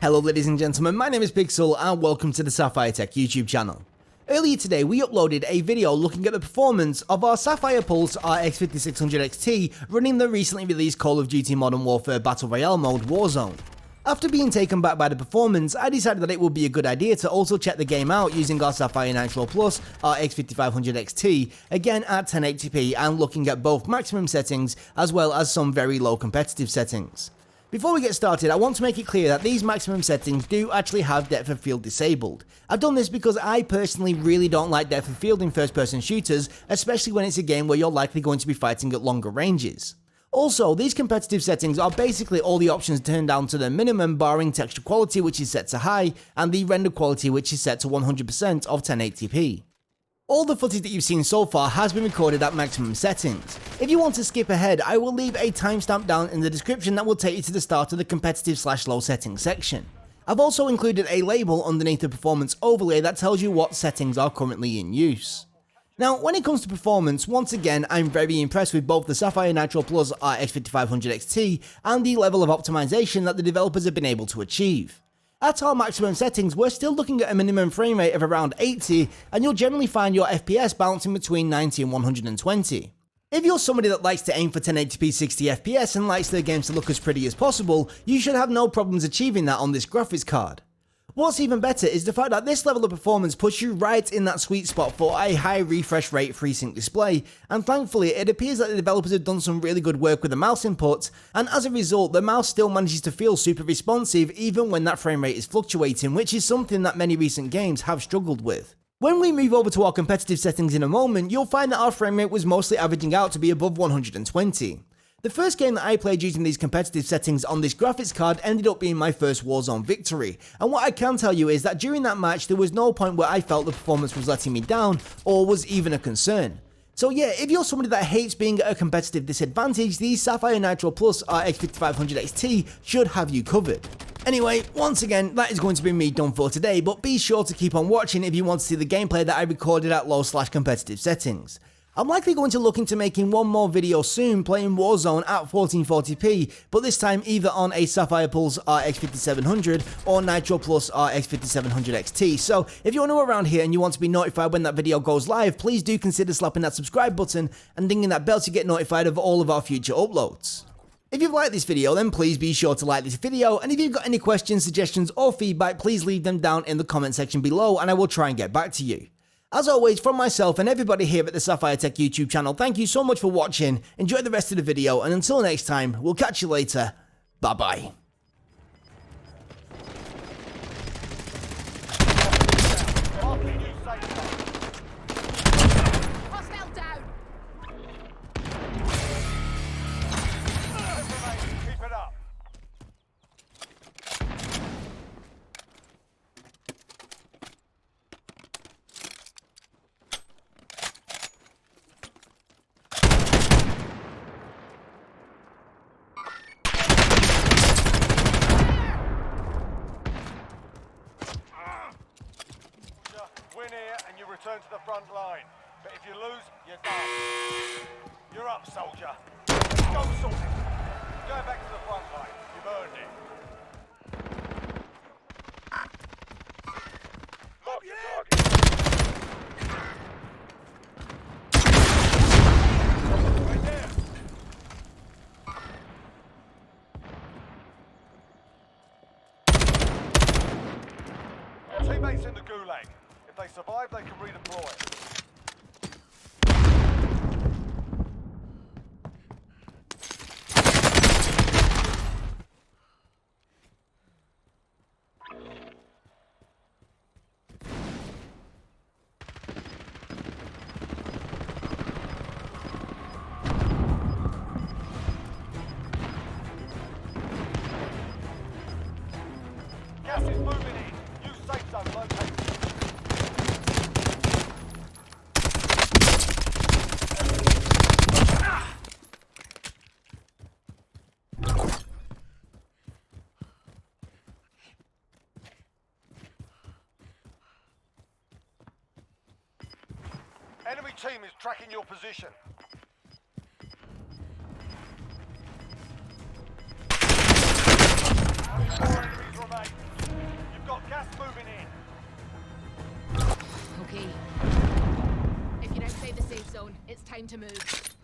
Hello ladies and gentlemen, my name is Pixel and welcome to the Sapphire Tech YouTube channel. Earlier today we uploaded a video looking at the performance of our Sapphire Pulse RX 5600 XT running the recently released Call of Duty Modern Warfare Battle Royale mode Warzone. After being taken back by the performance, I decided that it would be a good idea to also check the game out using our Sapphire Nitro Plus RX 5500 XT, again at 1080p and looking at both maximum settings as well as some very low competitive settings. Before we get started, I want to make it clear that these maximum settings do actually have depth of field disabled. I've done this because I personally really don't like depth of field in first person shooters, especially when it's a game where you're likely going to be fighting at longer ranges. Also, these competitive settings are basically all the options turned down to the minimum, barring texture quality which is set to high, and the render quality which is set to 100% of 1080p. All the footage that you've seen so far has been recorded at maximum settings. If you want to skip ahead, I will leave a timestamp down in the description that will take you to the start of the competitive/low settings section. I've also included a label underneath the performance overlay that tells you what settings are currently in use. Now, when it comes to performance, once again, I'm very impressed with both the Sapphire Nitro Plus RX 5500 XT and the level of optimization that the developers have been able to achieve. At our maximum settings, we're still looking at a minimum frame rate of around 80, and you'll generally find your FPS bouncing between 90 and 120. If you're somebody that likes to aim for 1080p 60 FPS and likes their games to look as pretty as possible, you should have no problems achieving that on this graphics card. What's even better is the fact that this level of performance puts you right in that sweet spot for a high refresh rate FreeSync display, and thankfully it appears that the developers have done some really good work with the mouse input, and as a result the mouse still manages to feel super responsive even when that frame rate is fluctuating, which is something that many recent games have struggled with. When we move over to our competitive settings in a moment, you'll find that our frame rate was mostly averaging out to be above 120. The first game that I played using these competitive settings on this graphics card ended up being my first Warzone victory, and what I can tell you is that during that match there was no point where I felt the performance was letting me down or was even a concern. So yeah, if you're somebody that hates being at a competitive disadvantage, the Sapphire Nitro Plus RX 5500 XT should have you covered. Anyway, once again, that is going to be me done for today, but be sure to keep on watching if you want to see the gameplay that I recorded at low/competitive settings. I'm likely going to look into making one more video soon playing Warzone at 1440p, but this time either on a Sapphire Pulse RX 5700 or Nitro Plus RX 5700 XT, so if you're new around here and you want to be notified when that video goes live, please do consider slapping that subscribe button and dinging that bell to get notified of all of our future uploads. If you've liked this video, then please be sure to like this video, and if you've got any questions, suggestions or feedback, please leave them down in the comment section below and I will try and get back to you. As always, from myself and everybody here at the Sapphire Tech YouTube channel, thank you so much for watching, enjoy the rest of the video, and until next time, we'll catch you later, bye bye. Win here and you return to the front line. But if you lose, you're done. You're up, soldier. Go sort it. Go back to the front line. You've earned it. Mark your target. Right there. Teammates in the gulag. If they survive, they can redeploy. Gas is moving in. Use safe zone located. Enemy team is tracking your position. More enemies remain. You've got gas moving in. Okay. If you're outside the safe zone, it's time to move.